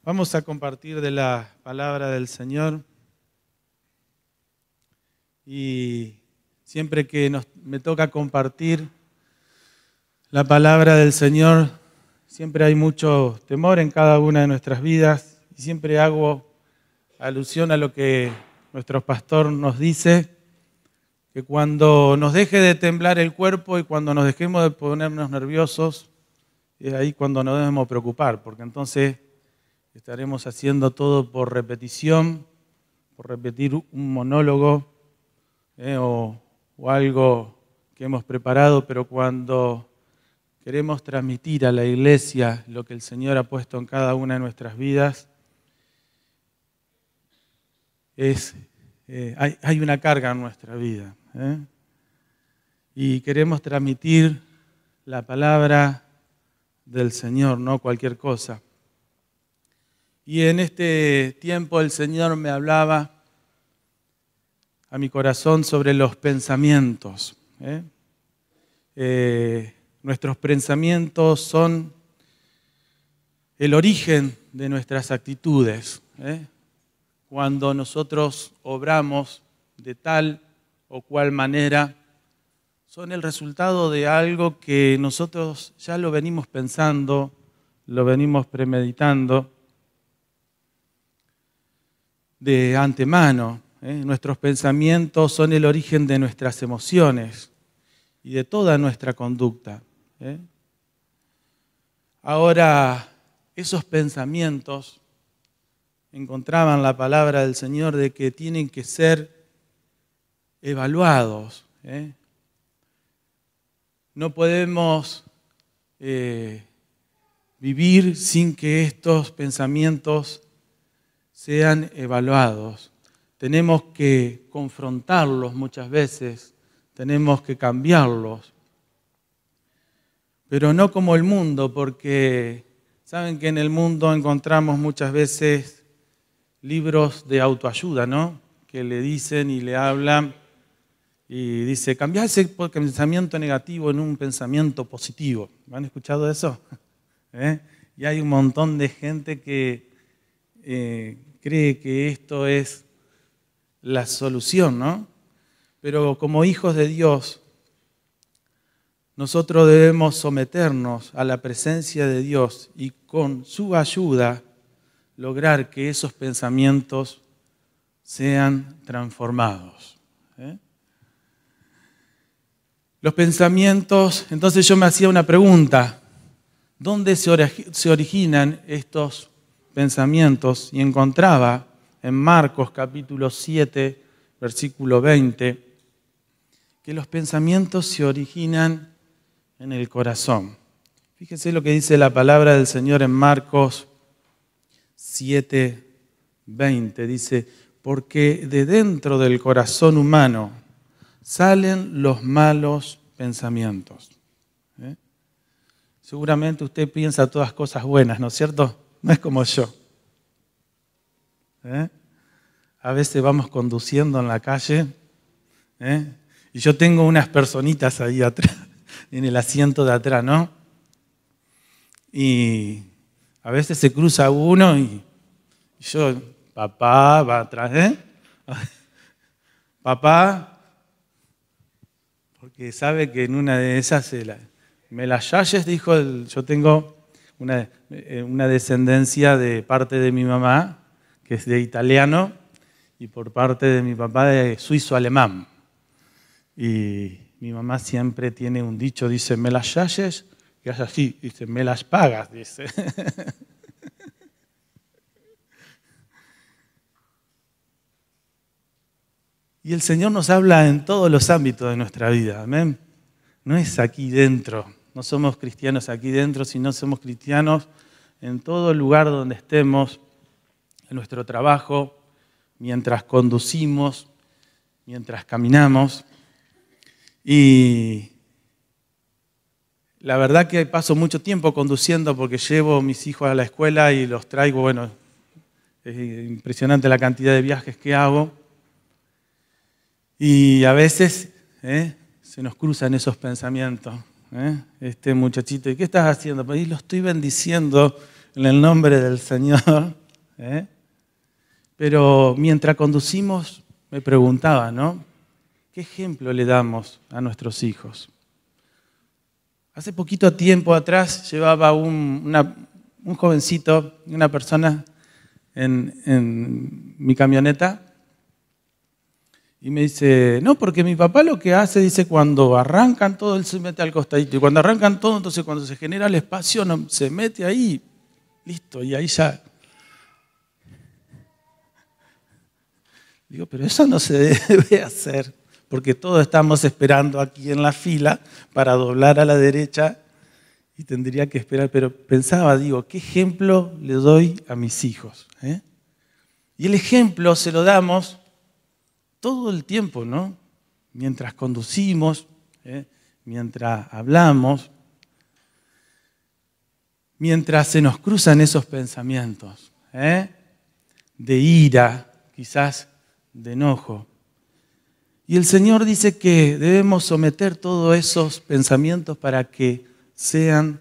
Vamos a compartir de la palabra del Señor y siempre que me toca compartir la palabra del Señor, siempre hay mucho temor en cada una de nuestras vidas y siempre hago alusión a lo que nuestro pastor nos dice, que cuando nos deje de temblar el cuerpo y cuando nos dejemos de ponernos nerviosos, es ahí cuando nos debemos preocupar, porque entonces estaremos haciendo todo por repetición, por repetir un monólogo o algo que hemos preparado, pero cuando queremos transmitir a la iglesia lo que el Señor ha puesto en cada una de nuestras vidas, hay una carga en nuestra vida. Y queremos transmitir la palabra del Señor, no cualquier cosa. Y en este tiempo el Señor me hablaba a mi corazón sobre los pensamientos. Nuestros pensamientos son el origen de nuestras actitudes. Cuando nosotros obramos de tal o cual manera, son el resultado de algo que nosotros ya lo venimos pensando, lo venimos premeditando de antemano. Nuestros pensamientos son el origen de nuestras emociones y de toda nuestra conducta. Ahora, esos pensamientos encontraban la palabra del Señor de que tienen que ser evaluados. No podemos vivir sin que estos pensamientos sean evaluados. Tenemos que confrontarlos muchas veces, tenemos que cambiarlos, pero no como el mundo, porque saben que en el mundo encontramos muchas veces libros de autoayuda, ¿no? Que le dicen y le hablan y dice, cambiá ese pensamiento negativo en un pensamiento positivo. ¿Han escuchado eso? Y hay un montón de gente que cree que esto es la solución, ¿no? Pero como hijos de Dios, nosotros debemos someternos a la presencia de Dios y con su ayuda lograr que esos pensamientos sean transformados. Los pensamientos, entonces yo me hacía una pregunta, ¿dónde se originan estos pensamientos? Y encontraba en Marcos capítulo 7, versículo 20, que los pensamientos se originan en el corazón. Fíjense lo que dice la palabra del Señor en Marcos 7, 20. Dice, porque de dentro del corazón humano salen los malos pensamientos. Seguramente usted piensa todas cosas buenas, ¿no es cierto? No es como yo. A veces vamos conduciendo en la calle y yo tengo unas personitas ahí atrás, en el asiento de atrás, ¿no? Y a veces se cruza uno y yo, papá, va atrás, Papá, porque sabe que en una de esas, me las yalles, dijo, yo tengo una descendencia de parte de mi mamá, que es de italiano, y por parte de mi papá de suizo-alemán. Y mi mamá siempre tiene un dicho, dice, me las yalles, que es así, dice, me las pagas, dice. Y el Señor nos habla en todos los ámbitos de nuestra vida, amén. No es aquí dentro, no somos cristianos aquí dentro, sino somos cristianos en todo lugar donde estemos, en nuestro trabajo, mientras conducimos, mientras caminamos. Y la verdad que paso mucho tiempo conduciendo porque llevo a mis hijos a la escuela y los traigo, bueno, es impresionante la cantidad de viajes que hago. Y a veces se nos cruzan esos pensamientos. Este muchachito, ¿y qué estás haciendo? Pues lo estoy bendiciendo en el nombre del Señor. Pero mientras conducimos, me preguntaba, ¿no? ¿Qué ejemplo le damos a nuestros hijos? Hace poquito tiempo atrás llevaba un jovencito, una persona en mi camioneta y me dice, no, porque mi papá lo que hace, dice, cuando arrancan todo, él se mete al costadito. Y cuando arrancan todo, entonces cuando se genera el espacio, se mete ahí, listo, y ahí ya. Digo, pero eso no se debe hacer, porque todos estamos esperando aquí en la fila para doblar a la derecha y tendría que esperar. Pero pensaba, digo, ¿qué ejemplo le doy a mis hijos? Y el ejemplo se lo damos todo el tiempo, ¿no? Mientras conducimos, mientras hablamos, mientras se nos cruzan esos pensamientos, de ira, quizás de enojo. Y el Señor dice que debemos someter todos esos pensamientos para que sean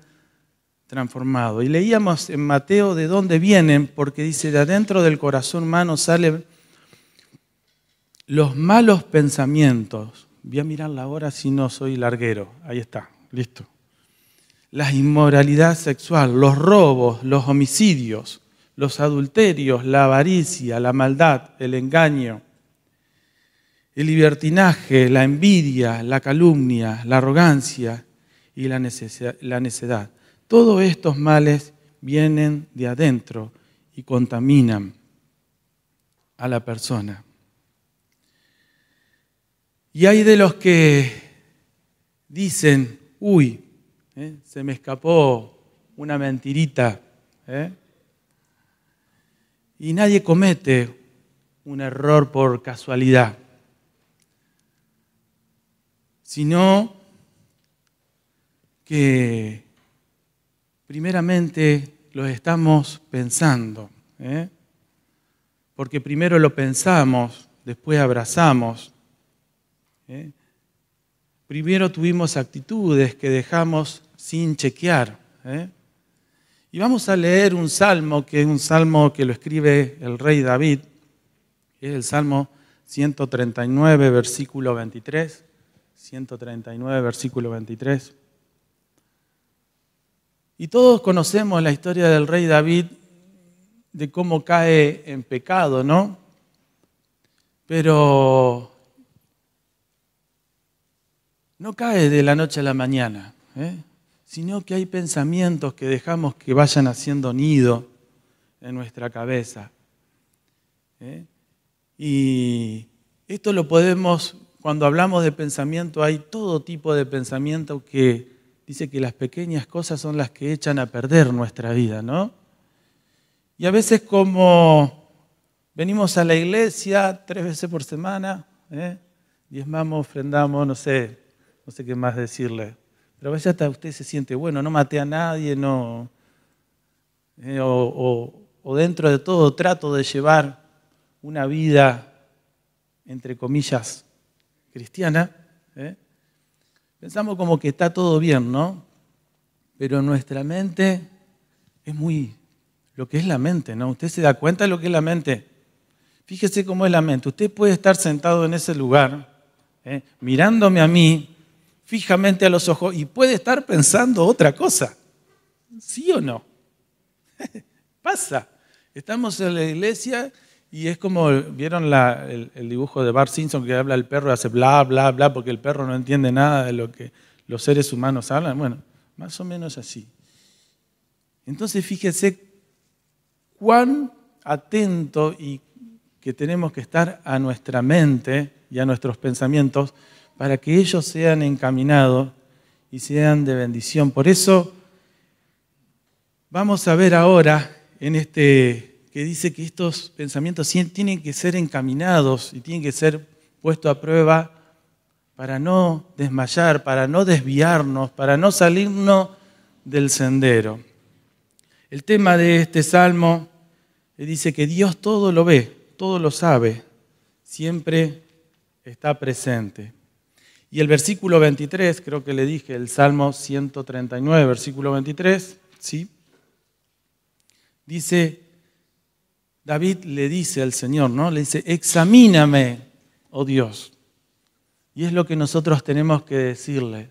transformados. Y leíamos en Mateo de dónde vienen, porque dice, de adentro del corazón humano salen los malos pensamientos. Voy a mirar la hora si no soy larguero. Ahí está, listo. La inmoralidad sexual, los robos, los homicidios, los adulterios, la avaricia, la maldad, el engaño, el libertinaje, la envidia, la calumnia, la arrogancia y la necedad. Todos estos males vienen de adentro y contaminan a la persona. Y hay de los que dicen, uy, se me escapó una mentirita. Y nadie comete un error por casualidad, sino que primeramente lo estamos pensando. Porque primero lo pensamos, después abrazamos. Primero tuvimos actitudes que dejamos sin chequear. Y vamos a leer un salmo, que es un salmo que lo escribe el rey David. Es el Salmo 139, versículo 23. 139, versículo 23. Y todos conocemos la historia del rey David, de cómo cae en pecado, ¿no? Pero no cae de la noche a la mañana, sino que hay pensamientos que dejamos que vayan haciendo nido en nuestra cabeza. Y esto lo podemos, cuando hablamos de pensamiento, hay todo tipo de pensamiento que dice que las pequeñas cosas son las que echan a perder nuestra vida, ¿no? Y a veces como venimos a la iglesia 3 veces por semana, diezmamos, ofrendamos, no sé qué más decirle. Pero a veces hasta usted se siente, bueno, no maté a nadie, no, o dentro de todo trato de llevar una vida, entre comillas, cristiana. Pensamos como que está todo bien, ¿no? Pero nuestra mente es muy lo que es la mente, ¿no? ¿Usted se da cuenta de lo que es la mente? Fíjese cómo es la mente. Usted puede estar sentado en ese lugar, mirándome a mí, fijamente a los ojos, y puede estar pensando otra cosa. ¿Sí o no? Pasa. Estamos en la iglesia y es como, ¿vieron el dibujo de Bart Simpson que habla el perro y hace bla, bla, bla, porque el perro no entiende nada de lo que los seres humanos hablan? Bueno, más o menos así. Entonces fíjese cuán atento y que tenemos que estar a nuestra mente y a nuestros pensamientos para que ellos sean encaminados y sean de bendición. Por eso vamos a ver ahora en que dice que estos pensamientos tienen que ser encaminados y tienen que ser puestos a prueba para no desmayar, para no desviarnos, para no salirnos del sendero. El tema de este salmo dice que Dios todo lo ve, todo lo sabe, siempre está presente. Y el versículo 23, creo que le dije, el Salmo 139, versículo 23, ¿sí? David le dice al Señor, ¿no? Le dice, examíname, oh Dios. Y es lo que nosotros tenemos que decirle.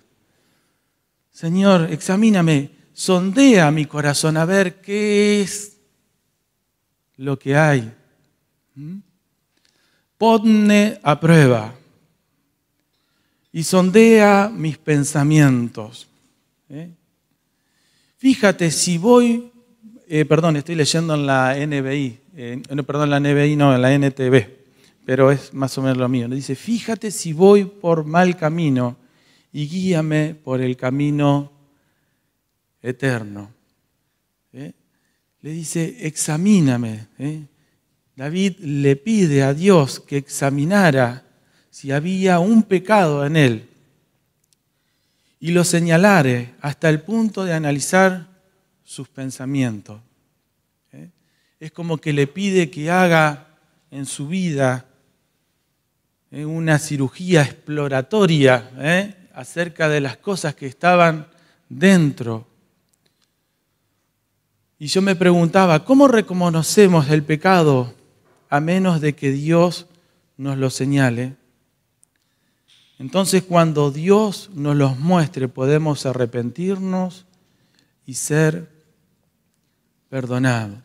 Señor, examíname, sondea mi corazón a ver qué es lo que hay. Ponme a prueba y sondea mis pensamientos. Fíjate si voy, estoy leyendo en la NBI, en la NTV, pero es más o menos lo mío. Dice, fíjate si voy por mal camino y guíame por el camino eterno. Le dice, examíname. David le pide a Dios que examinara si había un pecado en él y lo señalare hasta el punto de analizar sus pensamientos. Es como que le pide que haga en su vida una cirugía exploratoria acerca de las cosas que estaban dentro. Y yo me preguntaba, ¿cómo reconocemos el pecado a menos de que Dios nos lo señale? Entonces, cuando Dios nos los muestre, podemos arrepentirnos y ser perdonados.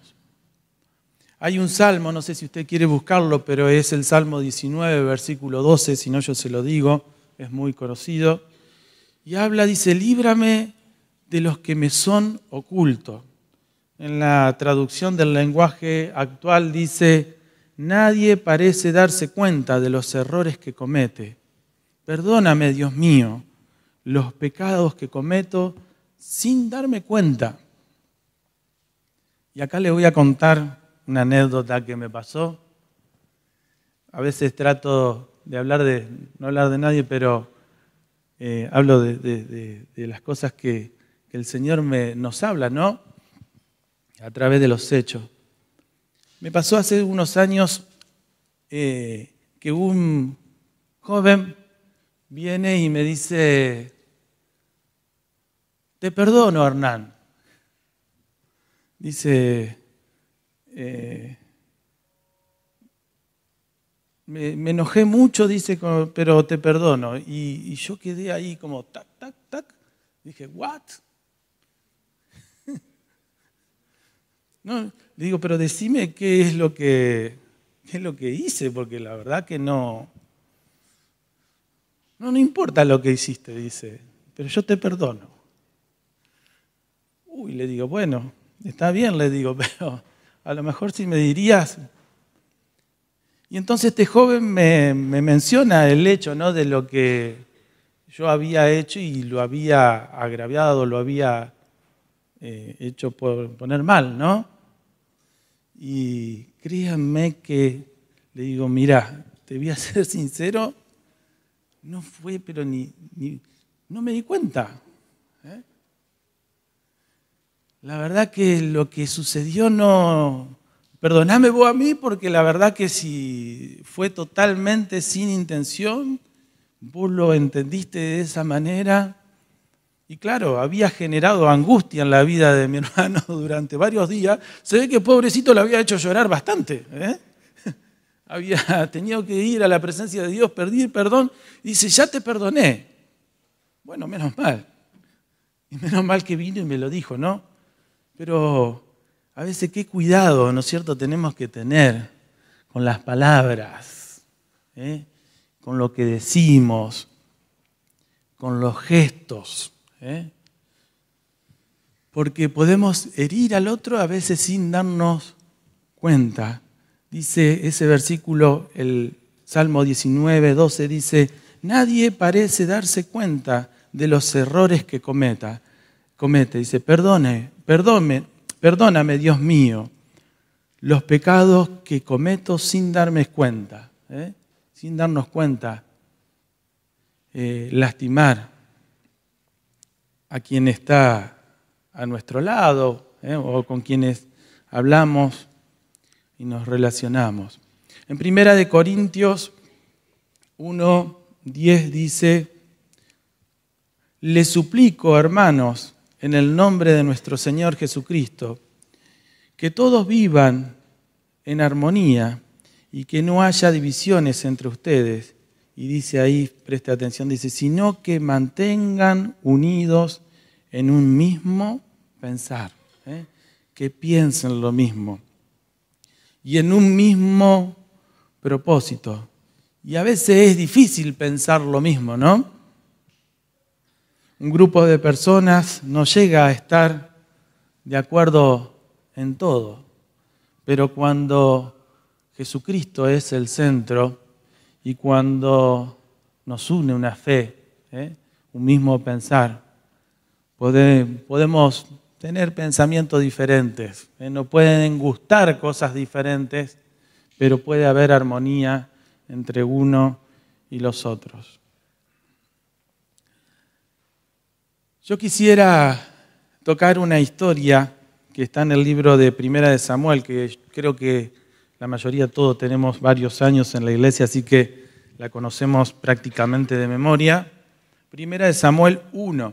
Hay un salmo, no sé si usted quiere buscarlo, pero es el Salmo 19, versículo 12, si no yo se lo digo, es muy conocido. Y habla, dice, líbrame de los que me son ocultos. En la traducción del lenguaje actual dice, nadie parece darse cuenta de los errores que comete. Perdóname, Dios mío, los pecados que cometo sin darme cuenta. Y acá le voy a contar una anécdota que me pasó. A veces trato de no hablar de nadie, pero hablo de las cosas que el Señor nos habla, ¿no? A través de los hechos. Me pasó hace unos años que un joven viene y me dice, te perdono, Hernán. Dice, me enojé mucho, dice, pero te perdono. Y yo quedé ahí como tac, tac, tac. Dije, ¿what? No, le digo, pero decime qué es lo que hice, porque la verdad que no importa lo que hiciste, dice, pero yo te perdono. Uy, le digo, bueno, está bien, le digo, pero a lo mejor si me dirías. Y entonces este joven me menciona el hecho, ¿no?, de lo que yo había hecho y lo había agraviado, lo había hecho por poner mal, ¿no? Y créanme que le digo, mira, te voy a ser sincero, no fue, pero no me di cuenta. La verdad que lo que sucedió perdoname vos a mí, porque la verdad que si fue totalmente sin intención, vos lo entendiste de esa manera. Y claro, había generado angustia en la vida de mi hermano durante varios días. Se ve que pobrecito lo había hecho llorar bastante. Había tenido que ir a la presencia de Dios, pedir perdón. Y dice, ya te perdoné. Bueno, menos mal. Y menos mal que vino y me lo dijo, ¿no? Pero a veces qué cuidado, ¿no es cierto?, tenemos que tener con las palabras, con lo que decimos, con los gestos. Porque podemos herir al otro a veces sin darnos cuenta. Dice ese versículo, el Salmo 19, 12, dice, nadie parece darse cuenta de los errores que comete. Dice, perdóname, Dios mío, los pecados que cometo sin darme cuenta, sin darnos cuenta, lastimar a quien está a nuestro lado, o con quienes hablamos y nos relacionamos. En 1 Corintios 1:10 dice, les suplico, hermanos, en el nombre de nuestro Señor Jesucristo, que todos vivan en armonía y que no haya divisiones entre ustedes. Y dice ahí, preste atención, dice, sino que mantengan unidos en un mismo pensar, que piensen lo mismo y en un mismo propósito. Y a veces es difícil pensar lo mismo, ¿no? Un grupo de personas no llega a estar de acuerdo en todo, pero cuando Jesucristo es el centro y cuando nos une una fe, un mismo pensar, podemos tener pensamientos diferentes. No pueden gustar cosas diferentes, pero puede haber armonía entre uno y los otros. Yo quisiera tocar una historia que está en el libro de Primera de Samuel, que creo que la mayoría todos tenemos varios años en la iglesia, así que la conocemos prácticamente de memoria. Primera de Samuel 1,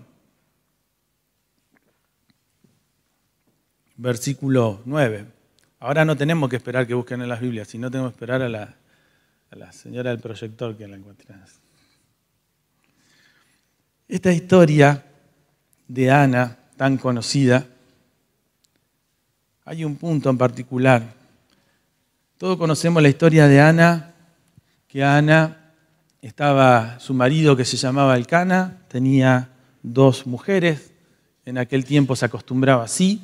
versículo 9. Ahora no tenemos que esperar que busquen en las Biblias, sino tenemos que esperar a la señora del proyector que la encuentre. Esta historia de Ana, tan conocida, hay un punto en particular. Todos conocemos la historia de Ana, que Ana estaba, su marido que se llamaba Elcana, tenía 2 mujeres, en aquel tiempo se acostumbraba así,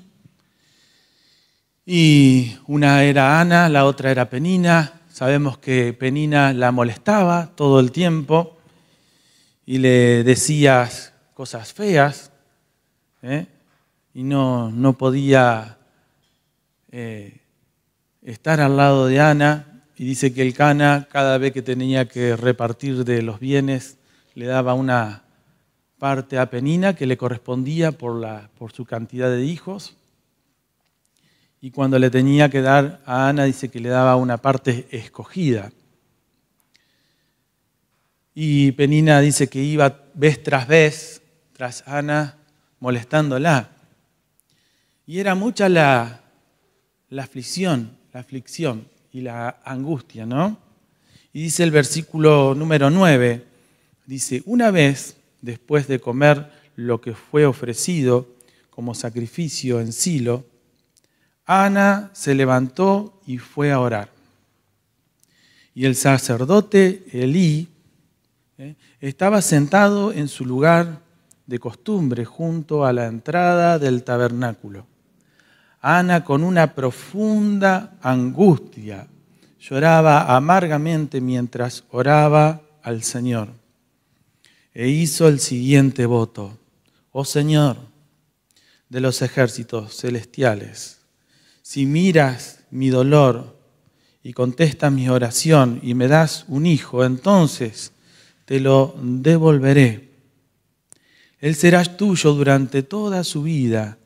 y una era Ana, la otra era Penina. Sabemos que Penina la molestaba todo el tiempo y le decía cosas feas, y no podía estar al lado de Ana, y dice que Elcana, cada vez que tenía que repartir de los bienes, le daba una parte a Penina que le correspondía por su cantidad de hijos, y cuando le tenía que dar a Ana, dice que le daba una parte escogida. Y Penina dice que iba vez tras Ana, molestándola. Y era mucha la aflicción y la angustia, ¿no? Y dice el versículo número 9, dice, una vez después de comer lo que fue ofrecido como sacrificio en Silo, Ana se levantó y fue a orar. Y el sacerdote Elí estaba sentado en su lugar de costumbre junto a la entrada del tabernáculo. Ana, con una profunda angustia, lloraba amargamente mientras oraba al Señor. E hizo el siguiente voto: oh Señor de los ejércitos celestiales, si miras mi dolor y contestas mi oración y me das un hijo, entonces te lo devolveré. Él será tuyo durante toda su vida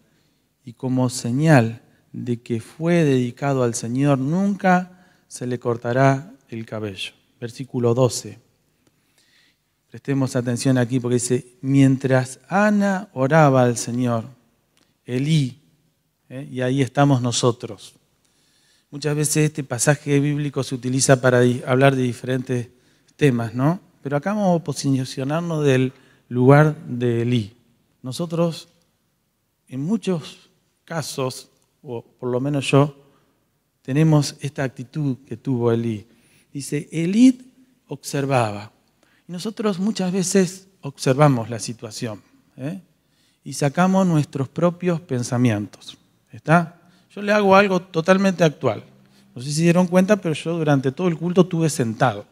y como señal de que fue dedicado al Señor, nunca se le cortará el cabello. Versículo 12. Prestemos atención aquí porque dice, mientras Ana oraba al Señor, Elí, y ahí estamos nosotros. Muchas veces este pasaje bíblico se utiliza para hablar de diferentes temas, ¿no? Pero acá vamos a posicionarnos del lugar de Elí. Nosotros, en muchos casos, o por lo menos yo, tenemos esta actitud que tuvo Elí. Dice, Elí observaba. Y nosotros muchas veces observamos la situación, y sacamos nuestros propios pensamientos. ¿Está? Yo le hago algo totalmente actual. No sé si se dieron cuenta, pero yo durante todo el culto estuve sentado.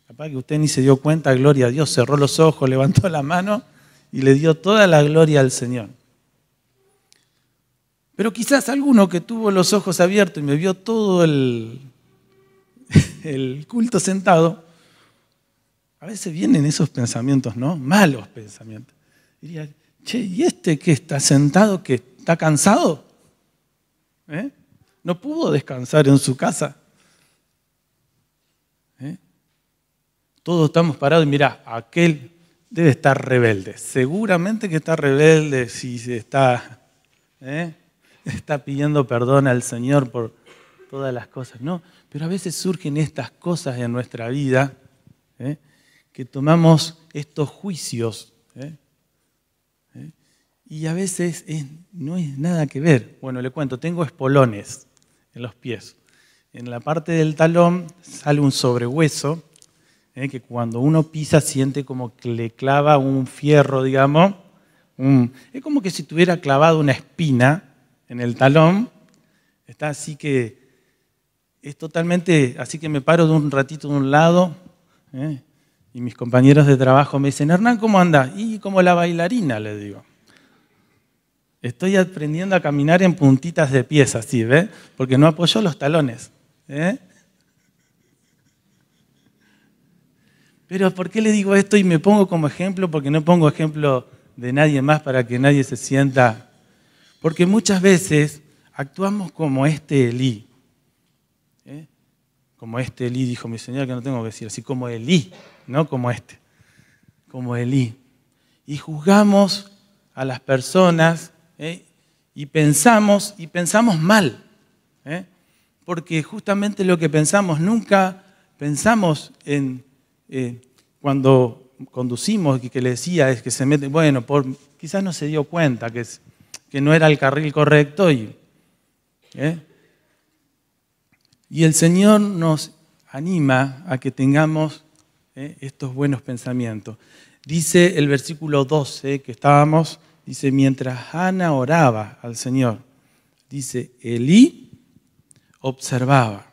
Capaz que usted ni se dio cuenta, gloria a Dios, cerró los ojos, levantó la mano y le dio toda la gloria al Señor. Pero quizás alguno que tuvo los ojos abiertos y me vio todo el culto sentado, a veces vienen esos pensamientos, ¿no? Malos pensamientos. Diría, che, ¿y este que está sentado, que está cansado? ¿No pudo descansar en su casa? Todos estamos parados y mirá, aquel debe estar rebelde. Seguramente que está rebelde si se está... está pidiendo perdón al Señor por todas las cosas. No, pero a veces surgen estas cosas en nuestra vida, que tomamos estos juicios, y a veces no es nada que ver. Bueno, le cuento, tengo espolones en los pies. En la parte del talón sale un sobrehueso, que cuando uno pisa siente como que le clava un fierro, digamos. Es como que si tuviera clavado una espina en el talón. Está así que es totalmente, así que me paro de un ratito de un lado, y mis compañeros de trabajo me dicen, Hernán, ¿cómo andás? Y como la bailarina, le digo. Estoy aprendiendo a caminar en puntitas de pies, así, ¿ves? Porque no apoyo los talones. Pero ¿por qué le digo esto y me pongo como ejemplo? Porque no pongo ejemplo de nadie más para que nadie se sienta. Porque muchas veces actuamos como este Elí. Como este Elí, dijo mi Señor, que no tengo que decir así, como Elí, no como este. Como Elí. Y juzgamos a las personas, y pensamos mal. Porque justamente lo que pensamos, nunca pensamos en cuando conducimos, que le decía, es que se mete, bueno, quizás no se dio cuenta que no era el carril correcto. Y el Señor nos anima a que tengamos estos buenos pensamientos. Dice el versículo 12 que estábamos, dice, mientras Ana oraba al Señor, dice, Elí observaba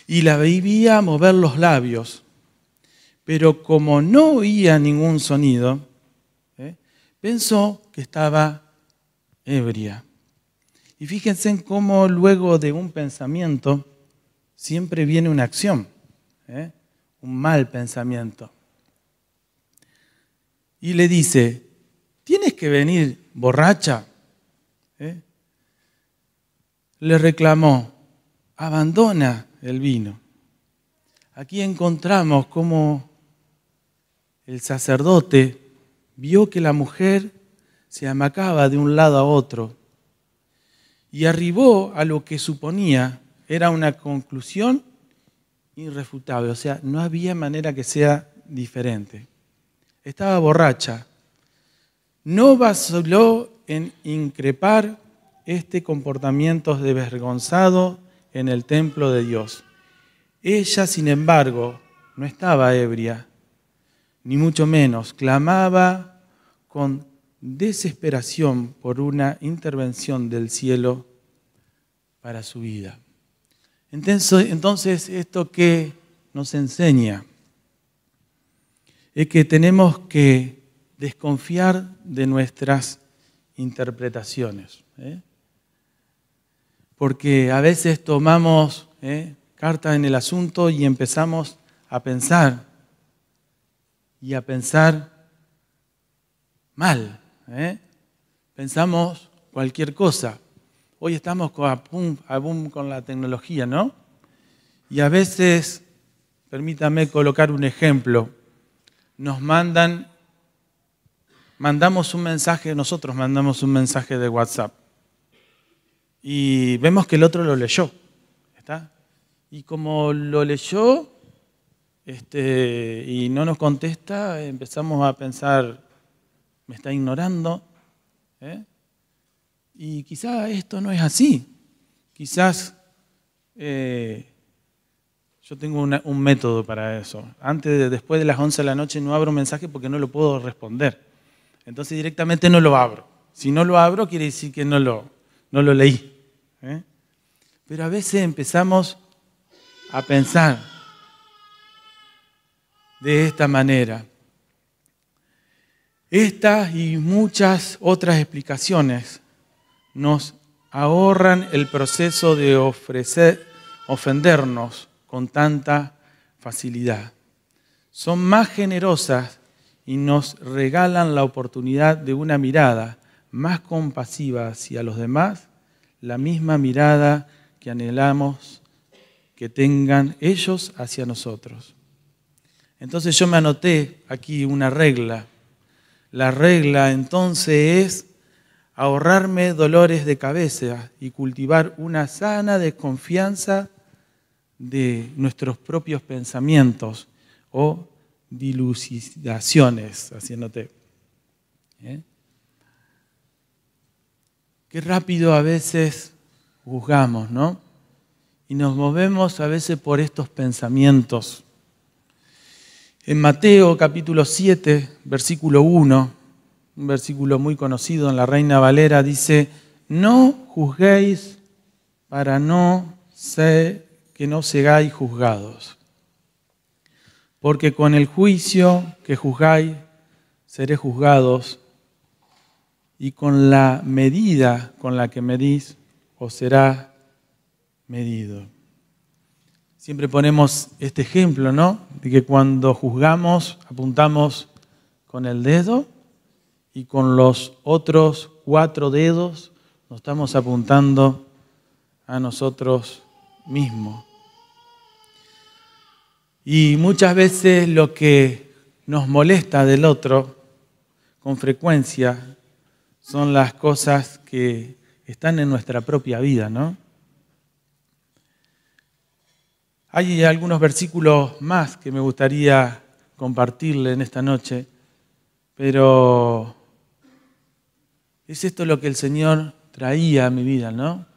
y la veía mover los labios, pero como no oía ningún sonido, pensó que estaba ebria. Y fíjense en cómo luego de un pensamiento siempre viene una acción, un mal pensamiento. Y le dice, ¿tienes que venir borracha? Le reclamó, abandona el vino. Aquí encontramos cómo el sacerdote vio que la mujer se amacaba de un lado a otro y arribó a lo que suponía era una conclusión irrefutable. O sea, no había manera que sea diferente. Estaba borracha. No vaciló en increpar este comportamiento desvergonzado en el templo de Dios. Ella, sin embargo, no estaba ebria, ni mucho menos. Clamaba con desesperación por una intervención del cielo para su vida. Entonces, ¿esto qué nos enseña? Es que tenemos que desconfiar de nuestras interpretaciones. Porque a veces tomamos cartas en el asunto y empezamos a pensar. Y a pensar mal. Pensamos cualquier cosa. Hoy estamos a boom con la tecnología, ¿no? Y a veces, permítame colocar un ejemplo, mandamos un mensaje de WhatsApp y vemos que el otro lo leyó, ¿está? Y como lo leyó y no nos contesta, empezamos a pensar, me está ignorando, y quizás esto no es así. Quizás yo tengo un método para eso. Después de las 11 de la noche no abro un mensaje porque no lo puedo responder. Entonces directamente no lo abro. Si no lo abro quiere decir que no lo leí. Pero a veces empezamos a pensar de esta manera. Estas y muchas otras explicaciones nos ahorran el proceso de ofendernos con tanta facilidad. Son más generosas y nos regalan la oportunidad de una mirada más compasiva hacia los demás, la misma mirada que anhelamos que tengan ellos hacia nosotros. Entonces yo me anoté aquí una regla. La regla entonces es ahorrarme dolores de cabeza y cultivar una sana desconfianza de nuestros propios pensamientos o dilucidaciones, haciéndote. Qué rápido a veces juzgamos, ¿no? Y nos movemos a veces por estos pensamientos. En Mateo capítulo 7, versículo 1, un versículo muy conocido en la Reina Valera, dice: no juzguéis para que no seáis juzgados. Porque con el juicio que juzgáis, seréis juzgados, y con la medida con la que medís, os será medido. Siempre ponemos este ejemplo, ¿no? De que cuando juzgamos, apuntamos con el dedo y con los otros 4 dedos nos estamos apuntando a nosotros mismos. Y muchas veces lo que nos molesta del otro, con frecuencia, son las cosas que están en nuestra propia vida, ¿no? Hay algunos versículos más que me gustaría compartirle en esta noche, pero es esto lo que el Señor traía a mi vida, ¿no?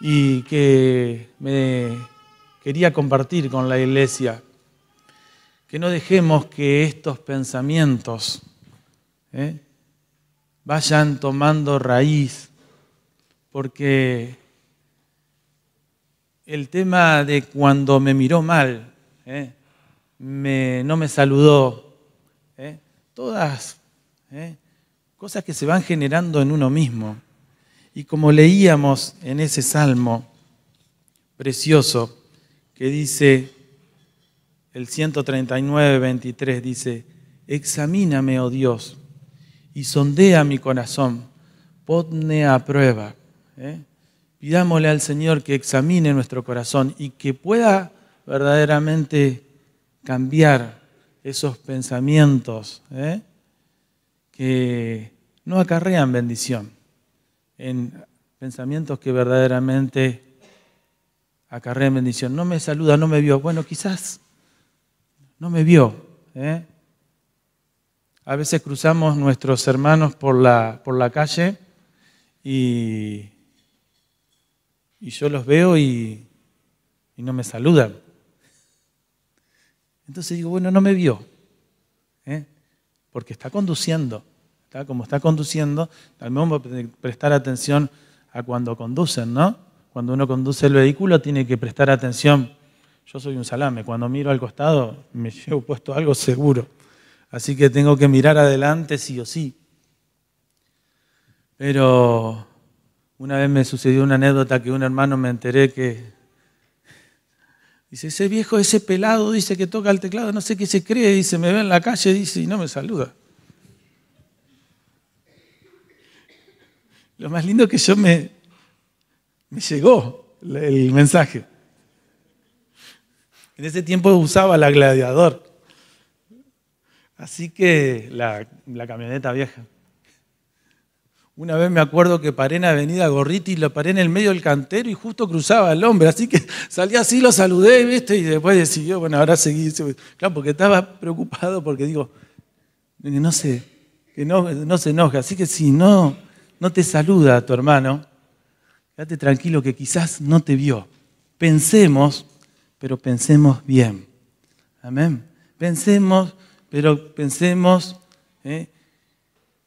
Y que me quería compartir con la iglesia. Que no dejemos que estos pensamientos vayan tomando raíz, porque el tema de cuando me miró mal, no me saludó, todas cosas que se van generando en uno mismo. Y como leíamos en ese salmo precioso que dice, el 139, 23, dice: examíname, oh Dios, y sondea mi corazón, ponme a prueba. Pidámosle al Señor que examine nuestro corazón y que pueda verdaderamente cambiar esos pensamientos que no acarrean bendición, en pensamientos que verdaderamente acarrean bendición. No me saluda, no me vio. Bueno, quizás no me vio. A veces cruzamos nuestros hermanos por la calle y yo los veo y no me saludan. Entonces digo, bueno, no me vio, porque está conduciendo. Como está conduciendo, también vamos a prestar atención a cuando conducen, ¿no? Cuando uno conduce el vehículo tiene que prestar atención. Yo soy un salame, cuando miro al costado me llevo puesto algo seguro. Así que tengo que mirar adelante sí o sí. Pero una vez me sucedió una anécdota que un hermano me enteré que dice, ese viejo, ese pelado, dice que toca el teclado, no sé qué se cree, dice, me ve en la calle, dice, y no me saluda. Lo más lindo es que me llegó el mensaje. En ese tiempo usaba la Gladiador. Así que la camioneta vieja. Una vez me acuerdo que paré en Avenida Gorriti y lo paré en el medio del cantero y justo cruzaba el hombre. Así que salí así, lo saludé, ¿viste? Y después decidió, bueno, ahora seguí. Claro, porque estaba preocupado porque digo, que no se enoja. Así que si no te saluda tu hermano, quédate tranquilo que quizás no te vio. Pensemos, pero pensemos bien. Amén. Pensemos, pero pensemos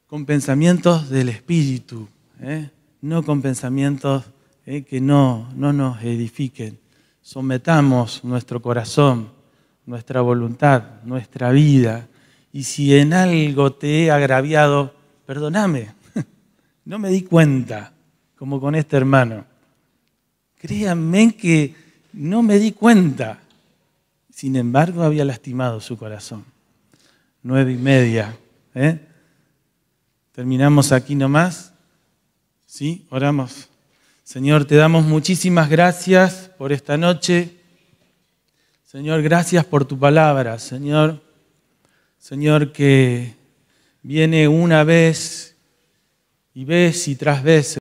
con pensamientos del Espíritu, no con pensamientos que no nos edifiquen. Sometamos nuestro corazón, nuestra voluntad, nuestra vida. Y si en algo te he agraviado, perdóname. No me di cuenta, como con este hermano. Créanme que no me di cuenta. Sin embargo, había lastimado su corazón. 9:30. Terminamos aquí nomás. ¿Sí? Oramos. Señor, te damos muchísimas gracias por esta noche. Señor, gracias por tu palabra. Señor, que viene una vez y tras vez